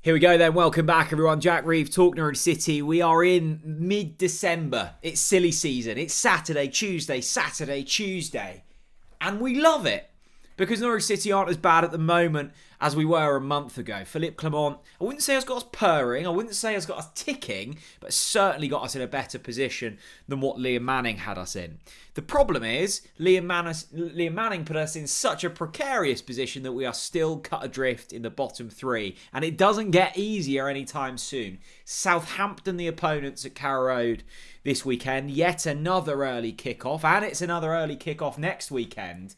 Here we go then. Welcome back, everyone. Jack Reeve, Talk Norwich City. We are in mid-December. It's silly season. It's Saturday, Tuesday. And we love it. Because Norwich City aren't as bad at the moment as we were a month ago. Philippe Clement, I wouldn't say has got us purring. I wouldn't say has got us ticking. But certainly got us in a better position than what Liam Manning had us in. The problem is, Liam Manning put us in such a precarious position that we are still cut adrift in the bottom three. And it doesn't get easier anytime soon. Southampton, the opponents at Carrow Road this weekend. Yet another early kickoff. And it's another early kickoff next weekend.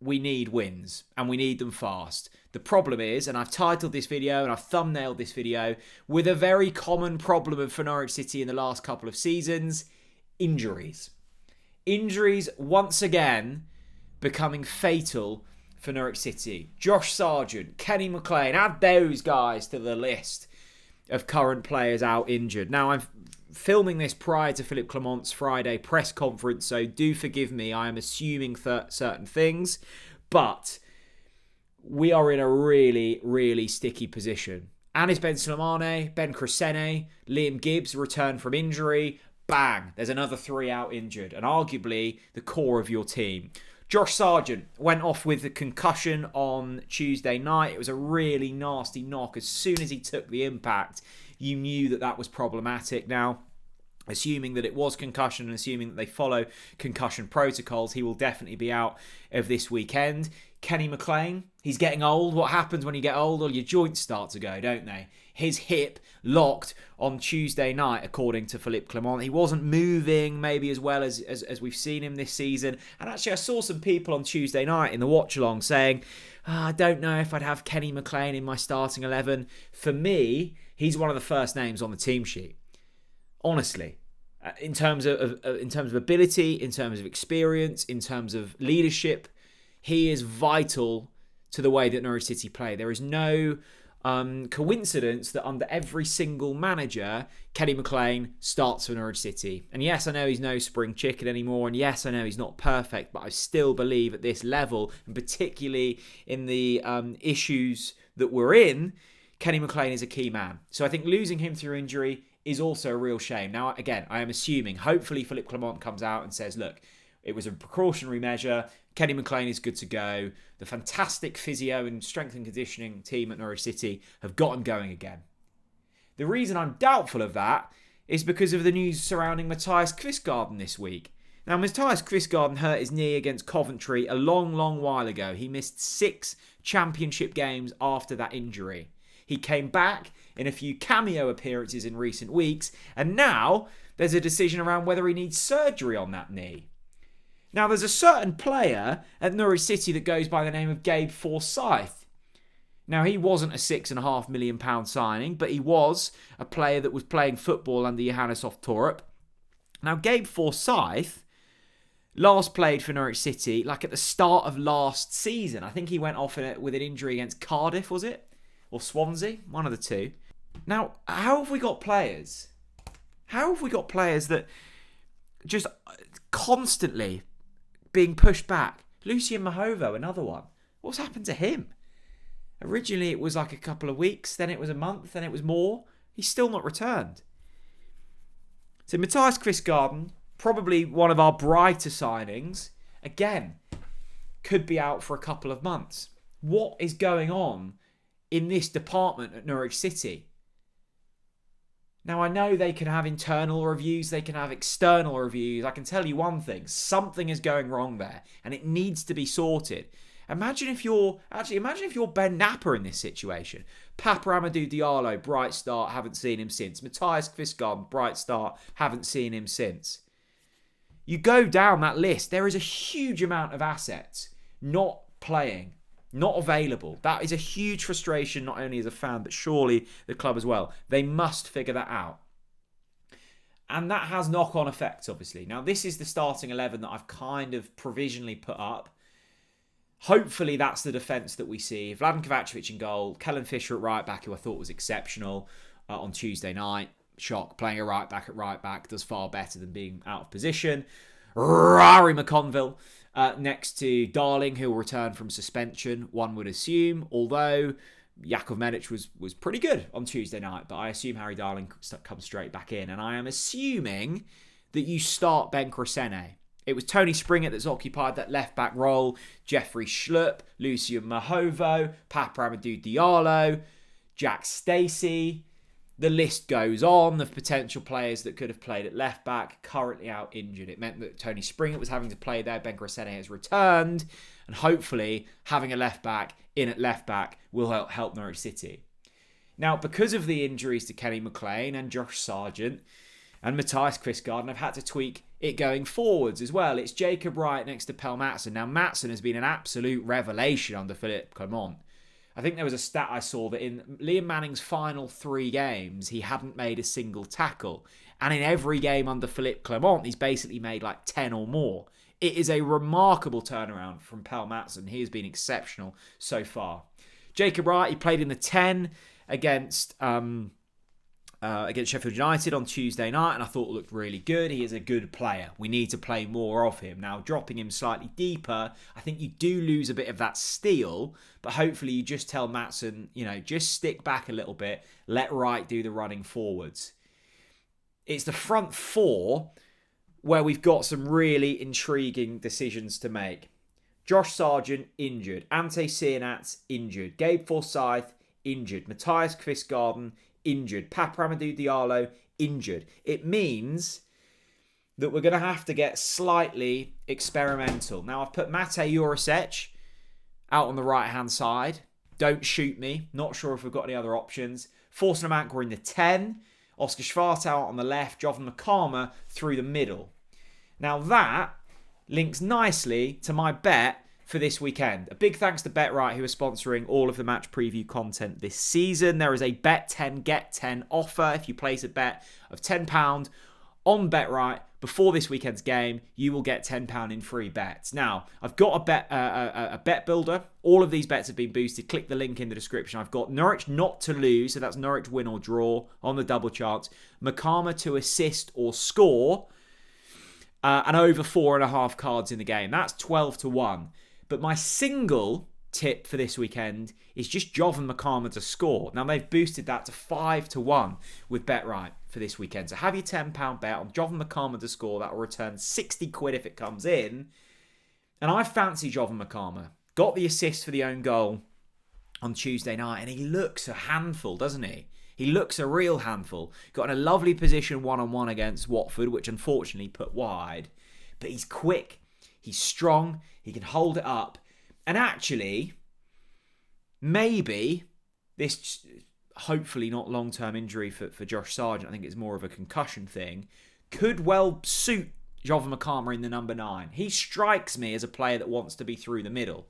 We need wins, and we need them fast. The problem is, and I've titled this video and I've thumbnailed this video, with a very common problem for Norwich City in the last couple of seasons, injuries. Injuries once again becoming fatal for Norwich City. Josh Sargent, Kenny McLean, add those guys to the list of current players out injured. Now, I'm filming this prior to Philippe Clement's Friday press conference, so do forgive me. I am assuming certain things, but we are in a really, really sticky position. Anis Ben Sulemane, Ben Crescene, Liam Gibbs return from injury. Bang! There's another three out injured, and arguably the core of your team. Josh Sargent went off with a concussion on Tuesday night. It was a really nasty knock. As soon as he took the impact, you knew that was problematic. Now, assuming that it was concussion and assuming that they follow concussion protocols, he will definitely be out of this weekend. Kenny McLean, he's getting old. What happens when you get old? Well, your joints start to go, don't they? His hip locked on Tuesday night, according to Philippe Clement. He wasn't moving maybe as well as we've seen him this season. And actually, I saw some people on Tuesday night in the watch-along saying, I don't know if I'd have Kenny McLean in my starting 11. For me, he's one of the first names on the team sheet. Honestly. In terms of ability, in terms of experience, in terms of leadership, he is vital to the way that Norwich City play. There is no coincidence that under every single manager, Kenny McLean starts for Norwich City. And yes, I know he's no spring chicken anymore, and yes, I know he's not perfect, but I still believe at this level, and particularly in the issues that we're in, Kenny McLean is a key man. So I think losing him through injury is also a real shame. Now, again, I am assuming, hopefully Philippe Clement comes out and says, look, it was a precautionary measure. Kenny McLean is good to go. The fantastic physio and strength and conditioning team at Norwich City have got him going again. The reason I'm doubtful of that is because of the news surrounding Matthias Kvistgaarden this week. Now, Matthias Kvistgaarden hurt his knee against Coventry a long, long while ago. He missed 6 championship games after that injury. He came back in a few cameo appearances in recent weeks, and now there's a decision around whether he needs surgery on that knee. Now, there's a certain player at Norwich City that goes by the name of Gabe Forsyth. Now, he wasn't a £6.5 million signing, but he was a player that was playing football under Johannes Torup. Now, Gabe Forsyth last played for Norwich City like at the start of last season. I think he went off with an injury against Cardiff, was it? Or Swansea? One of the two. Now, how have we got players? How have we got players that just constantly being pushed back? Lucien Mahovo, another one. What's happened to him? Originally it was like a couple of weeks, then it was a month, then it was more. He's still not returned. So Matthias Kvistgaarden, probably one of our brighter signings, again, could be out for a couple of months. What is going on in this department at Norwich City? Now, I know they can have internal reviews, they can have external reviews. I can tell you one thing, something is going wrong there, and it needs to be sorted. Imagine if you're Ben Napper in this situation. Papa Amadou Diallo, bright start, haven't seen him since. Matthias Kvistgaarden, bright start, haven't seen him since. You go down that list, there is a huge amount of assets not playing, not available. That is a huge frustration, not only as a fan, but surely the club as well. They must figure that out. And that has knock-on effects, obviously. Now, this is the starting 11 that I've kind of provisionally put up. Hopefully, that's the defence that we see. Vladan Kovacevic in goal. Kellen Fisher at right-back, who I thought was exceptional on Tuesday night. Shock, playing a right-back at right-back does far better than being out of position. Rory McConville next to Darling, who will return from suspension, one would assume. Although Jakov Medic was pretty good on Tuesday night, but I assume Harry Darling comes straight back in. And I am assuming that you start Ben Krasene. It was Tony Springett that's occupied that left-back role, Jeffrey Schlupp, Lucian Mahovo, Papa Amadou Diallo, Jack Stacey. The list goes on of potential players that could have played at left-back, currently out injured. It meant that Tony Springett was having to play there. Ben Krasene has returned. And hopefully, having a left-back in at left-back will help Norwich City. Now, because of the injuries to Kenny McLean and Josh Sargent and Matthias Quistgaard, I've had to tweak it going forwards as well. It's Jacob Wright next to Pell Matson. Now, Matson has been an absolute revelation under Philippe Clement. I think there was a stat I saw that in Liam Manning's final 3 games, he hadn't made a single tackle. And in every game under Philippe Clement, he's basically made like 10 or more. It is a remarkable turnaround from Pell Matson. He has been exceptional so far. Jacob Wright, he played in the 10 against Sheffield United on Tuesday night, and I thought it looked really good. He is a good player. We need to play more of him. Now, dropping him slightly deeper, I think you do lose a bit of that steel, but hopefully you just tell Matson, just stick back a little bit, let Wright do the running forwards. It's the front 4 where we've got some really intriguing decisions to make. Josh Sargent, injured. Ante Cianats, injured. Gabe Forsyth, injured. Matthias Quistgaard, injured. Papa Amadou Diallo, injured. It means that we're going to have to get slightly experimental. Now, I've put Mate Jurisic out on the right-hand side. Don't shoot me. Not sure if we've got any other options. Forster Amanka in the 10. Oscar Schwarz out on the left. Jovan Makama through the middle. Now, that links nicely to my bet for this weekend. A big thanks to BetRight, who are sponsoring all of the match preview content this season. There is a bet 10, get 10 offer. If you place a bet of £10 on BetRight before this weekend's game, you will get £10 in free bets. Now, I've got a bet builder. All of these bets have been boosted. Click the link in the description. I've got Norwich not to lose, so that's Norwich win or draw on the double chance. Makama to assist or score, and over 4.5 cards in the game. That's 12-1. But my single tip for this weekend is just Jovan Makama to score. Now, they've boosted that to 5-1 with BetRight for this weekend. So have your £10 bet on Jovan Makama to score. That will return 60 quid if it comes in. And I fancy Jovan Makama. Got the assist for the own goal on Tuesday night, and he looks a handful, doesn't he? He looks a real handful. Got in a lovely position one-on-one against Watford, which unfortunately put wide. But he's quick. He's strong. He can hold it up. And actually, maybe this, hopefully not long-term injury for Josh Sargent, I think it's more of a concussion thing, could well suit Jovan Makama in the number 9. He strikes me as a player that wants to be through the middle.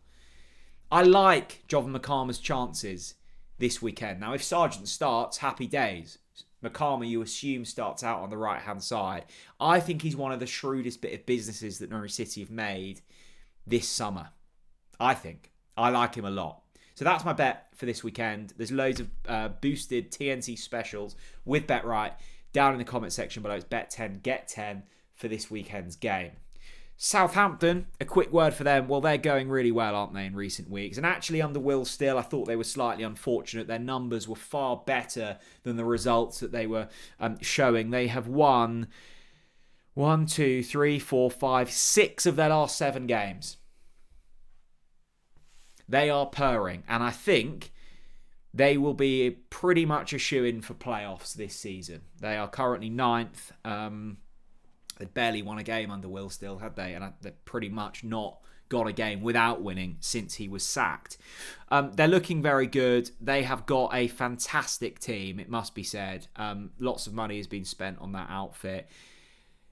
I like Jovan Makama's chances this weekend. Now, if Sargent starts, happy days. Makama, you assume, starts out on the right-hand side. I think he's one of the shrewdest bit of businesses that Norwich City have made this summer. I think. I like him a lot. So that's my bet for this weekend. There's loads of boosted TNC specials with BetRight down in the comment section below. It's bet 10, get 10 for this weekend's game. Southampton, a quick word for them. Well, they're going really well, aren't they, in recent weeks? And actually, under Will Still, I thought they were slightly unfortunate. Their numbers were far better than the results that they were showing. They have won 6 of their last 7 games. They are purring, and I think they will be pretty much a shoo-in for playoffs this season. They are currently 9th. They'd barely won a game under Will Still, had they? And they've pretty much not got a game without winning since he was sacked. They're looking very good. They have got a fantastic team, it must be said. Lots of money has been spent on that outfit.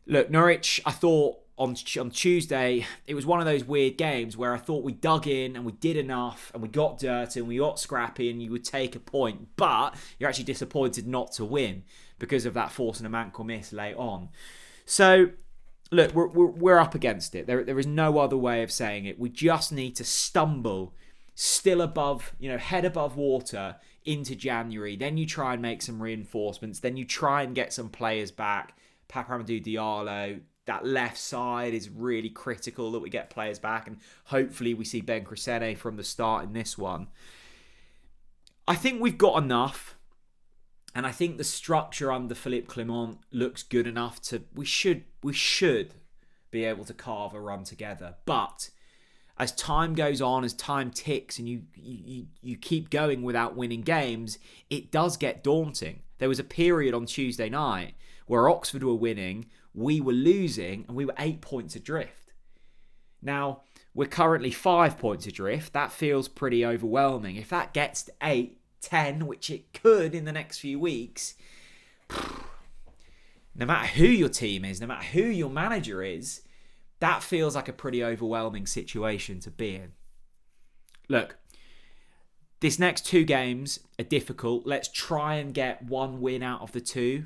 Look, Norwich, I thought on Tuesday, it was one of those weird games where I thought we dug in and we did enough and we got dirty and we got scrappy and you would take a point, but you're actually disappointed not to win because of that Forster Amanka miss late on. So, look, we're up against it. There is no other way of saying it. We just need to stumble still above, head above water into January. Then you try and make some reinforcements. Then you try and get some players back. Papa Amadou Diallo, that left side is really critical that we get players back. And hopefully we see Ben Krasene from the start in this one. I think we've got enough. And I think the structure under Philippe Clement looks good enough to... We should be able to carve a run together. But as time goes on, as time ticks, and you keep going without winning games, it does get daunting. There was a period on Tuesday night where Oxford were winning, we were losing, and we were 8 points adrift. Now, we're currently 5 points adrift. That feels pretty overwhelming. If that gets to 8, 10, which it could in the next few weeks, no matter who your team is, no matter who your manager is, that feels like a pretty overwhelming situation to be in. Look, this next 2 games are difficult. Let's try and get 1 win out of the 2.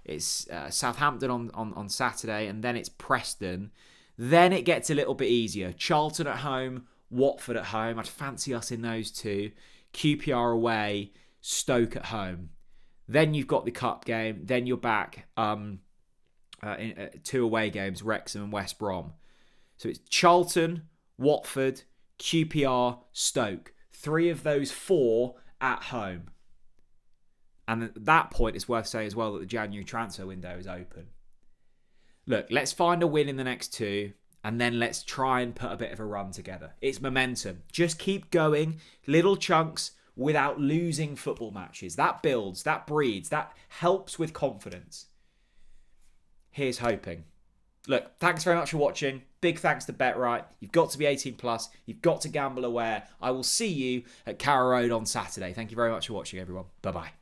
It's Southampton on Saturday, and then it's Preston. Then it gets a little bit easier. Charlton at home, Watford at home. I'd fancy us in those 2. QPR away, Stoke at home. Then you've got the cup game. Then you're back in 2 away games, Wrexham and West Brom. So it's Charlton, Watford, QPR, Stoke. 3 of those 4 at home. And at that point, it's worth saying as well that the January transfer window is open. Look, let's find a win in the next 2, and then let's try and put a bit of a run together. It's momentum. Just keep going, little chunks, without losing football matches. That builds, that breeds, that helps with confidence. Here's hoping. Look, thanks very much for watching. Big thanks to BetRight. You've got to be 18 plus. You've got to gamble aware. I will see you at Carrow Road on Saturday. Thank you very much for watching, everyone. Bye-bye.